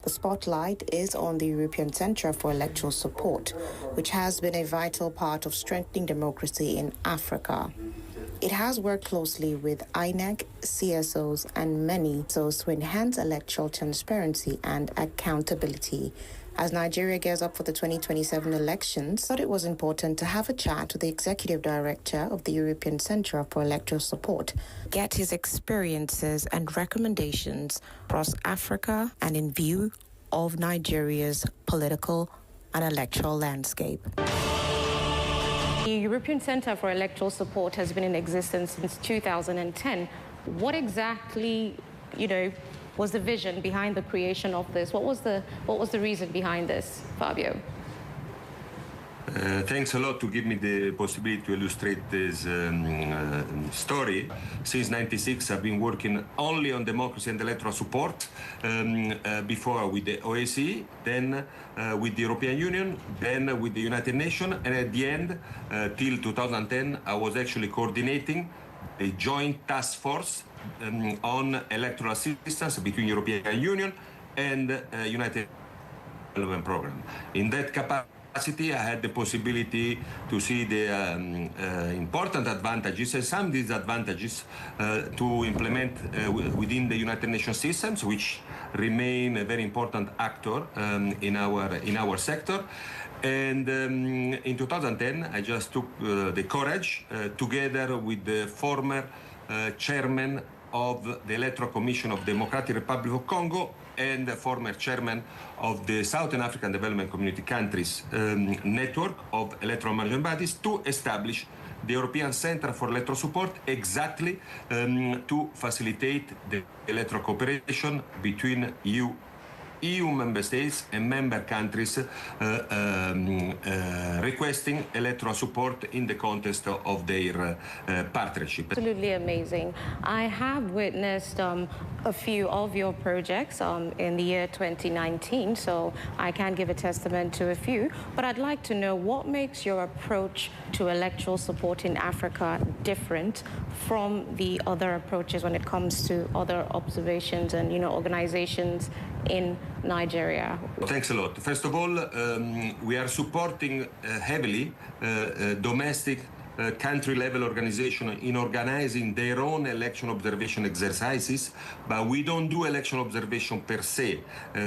The spotlight is on the European Centre for Electoral Support, which has been a vital part of strengthening democracy in Africa. It has worked closely with INEC, CSOs, and many SOs to enhance electoral transparency and accountability. As Nigeria gears up for the 2027 elections, I thought it was important to have a chat with the Executive Director of the European Centre for Electoral Support, get his experiences and recommendations across Africa and in view of Nigeria's political and electoral landscape. The European Centre for Electoral Support has been in existence since 2010. What exactly, was the vision behind the creation of this? What was the reason behind this, Fabio? Thanks a lot to give me the possibility to illustrate this story. Since '96, I've been working only on democracy and electoral support, before with the OSCE, then with the European Union, then with the United Nations, and at the end, till 2010, I was actually coordinating a joint task force on electoral assistance between European Union and United Development Program. In that capacity, I had the possibility to see the important advantages and some disadvantages to implement within the United Nations systems, which remain a very important actor in our sector. And in 2010, I just took the courage, together with the former chairman of the Electoral Commission of Democratic Republic of Congo and the former chairman of the Southern African Development Community countries network of electoral management bodies, to establish the European Centre for Electoral Support, exactly to facilitate the electoral cooperation between EU member states and member countries requesting electoral support in the context of their partnership. Absolutely amazing. I have witnessed a few of your projects in the year 2019, so I can give a testament to a few, but I'd like to know what makes your approach to electoral support in Africa different from the other approaches when it comes to other observations and, organizations in Nigeria? Thanks a lot. First of all, we are supporting heavily domestic country-level organization in organizing their own election observation exercises, but we don't do election observation per se.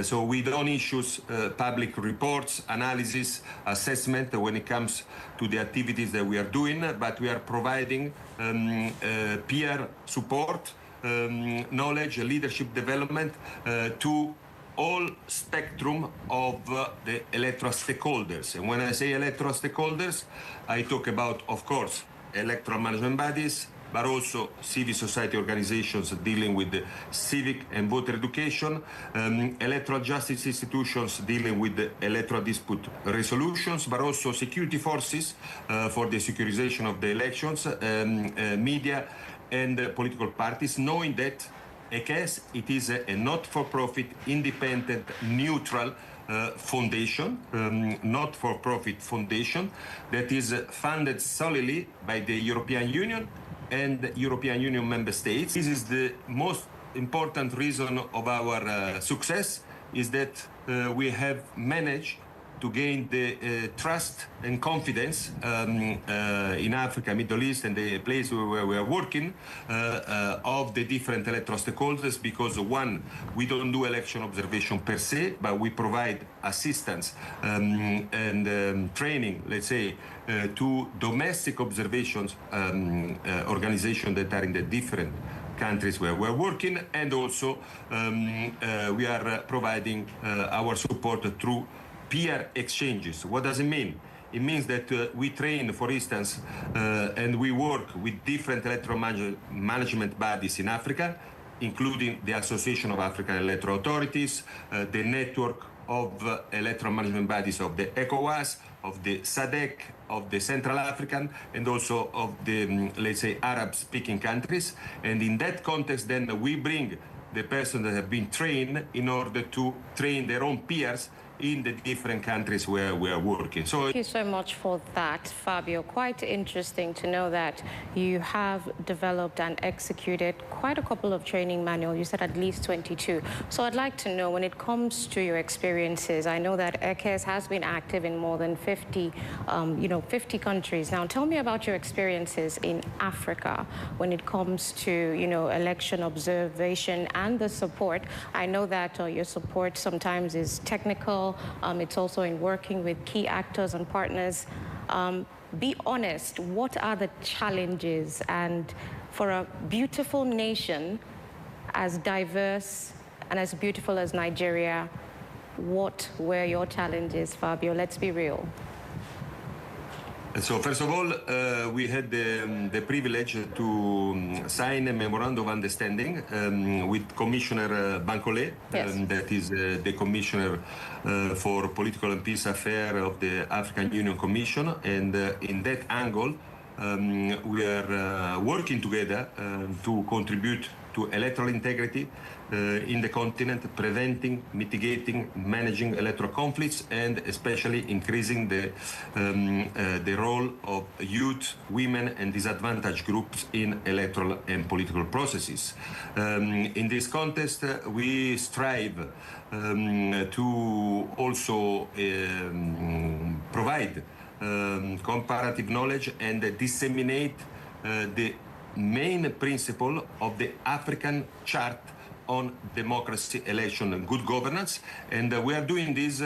So we don't issue public reports, analysis, assessment when it comes to the activities that we are doing, but we are providing peer support, knowledge, leadership development to all spectrum of the electoral stakeholders. And when I say electoral stakeholders, I talk about, of course, electoral management bodies, but also civil society organizations dealing with the civic and voter education, electoral justice institutions dealing with the electoral dispute resolutions, but also security forces for the securitization of the elections, media and political parties, knowing that ECES, it is a not-for-profit, independent, neutral foundation, not-for-profit foundation that is funded solely by the European Union and European Union member states. This is the most important reason of our success, is that we have managed to gain the trust and confidence in Africa, Middle East, and the place where we are working of the different electoral stakeholders, because one, we don't do election observation per se, but we provide assistance and training, let's say, to domestic observations organizations that are in the different countries where we're working, and also we are providing our support through peer exchanges. What does it mean? It means that we train, for instance, and we work with different electoral management bodies in Africa, including the Association of African Electoral Authorities, the network of electoral management bodies of the ECOWAS, of the SADC, of the Central African, and also of the, let's say, Arab-speaking countries. And in that context, then we bring the persons that have been trained in order to train their own peers in the different countries where we are working. So thank you so much for that, Fabio. Quite interesting to know that you have developed and executed quite a couple of training manuals. You said at least 22. So I'd like to know, when it comes to your experiences, I know that ECES has been active in more than 50 countries. Now, tell me about your experiences in Africa when it comes to, election observation and the support. I know that your support sometimes is technical. It's also in working with key actors and partners. Be honest, what are the challenges? And for a beautiful nation as diverse and as beautiful as Nigeria, what were your challenges, Fabio? Let's be real. So first of all, we had the privilege to sign a memorandum of understanding with Commissioner Bankole, Yes. that is the Commissioner for Political and Peace Affairs of the African Union Commission. And in that angle, we are working together to contribute to electoral integrity in the continent, preventing, mitigating, managing electoral conflicts, and especially increasing the role of youth, women, and disadvantaged groups in electoral and political processes. In this context, we strive to also provide comparative knowledge and disseminate the main principle of the African Chart on democracy, election, and good governance. And we are doing this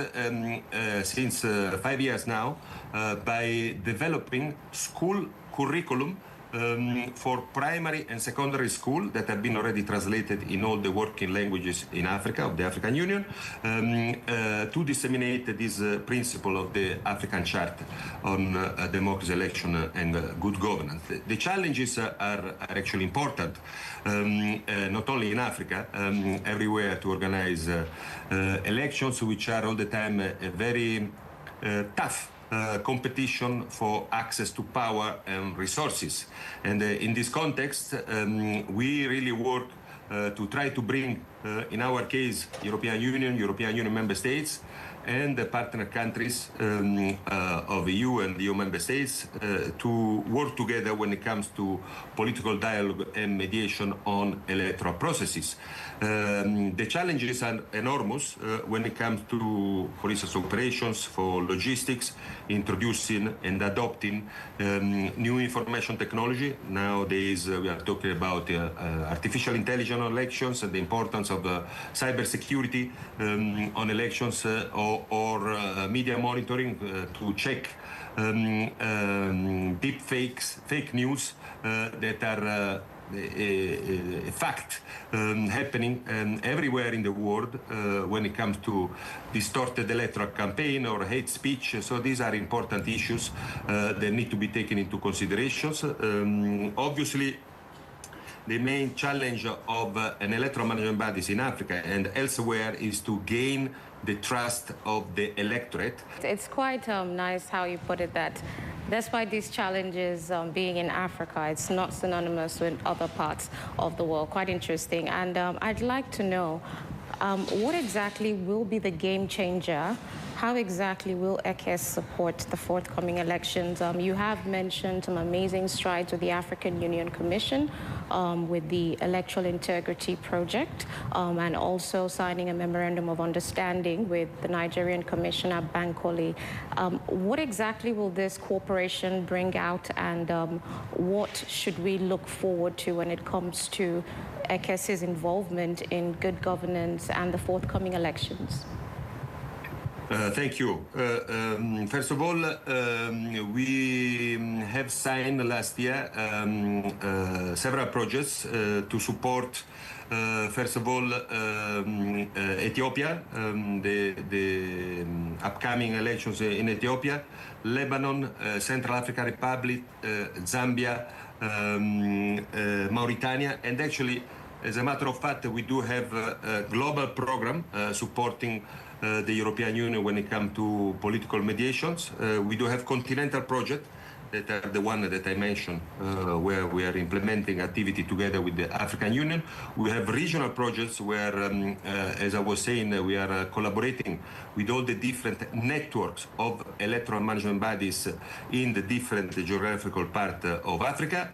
since 5 years now by developing school curriculum for primary and secondary school that have been already translated in all the working languages in Africa, of the African Union, to disseminate this principle of the African Chart on democracy, election, and good governance. The challenges are actually important, not only in Africa, everywhere, to organize elections, which are all the time a very tough competition for access to power and resources. And in this context, we really work to try to bring, in our case, European Union member states, and the partner countries of EU and EU member states to work together when it comes to political dialogue and mediation on electoral processes. The challenges are enormous when it comes to, for instance, operations, for logistics, introducing and adopting new information technology. Nowadays, we are talking about artificial intelligence on elections and the importance of cybersecurity on elections, or media monitoring to check deep fakes, fake news that are a fact happening everywhere in the world when it comes to distorted electoral campaign or hate speech. So these are important issues that need to be taken into considerations. Obviously, the main challenge of an electoral management bodies in Africa and elsewhere is to gain the trust of the electorate. It's quite nice how you put it, that despite these challenges being in Africa, it's not synonymous with other parts of the world. Quite interesting. And I'd like to know, what exactly will be the game changer? How exactly will ECES support the forthcoming elections? You have mentioned some amazing strides with the African Union Commission, with the Electoral Integrity Project, and also signing a memorandum of understanding with the Nigerian Commissioner Bankole. What exactly will this cooperation bring out, and what should we look forward to when it comes to ECES's involvement in good governance and the forthcoming elections? Thank you. First of all, we have signed last year several projects to support, first of all, Ethiopia, the upcoming elections in Ethiopia, Lebanon, Central African Republic, Zambia, Mauritania, and actually, as a matter of fact, we do have a global program supporting the European Union when it comes to political mediations. We do have continental project that are the one that I mentioned, where we are implementing activity together with the African Union. We have regional projects where, as I was saying, we are collaborating with all the different networks of electoral management bodies in the different geographical part of Africa.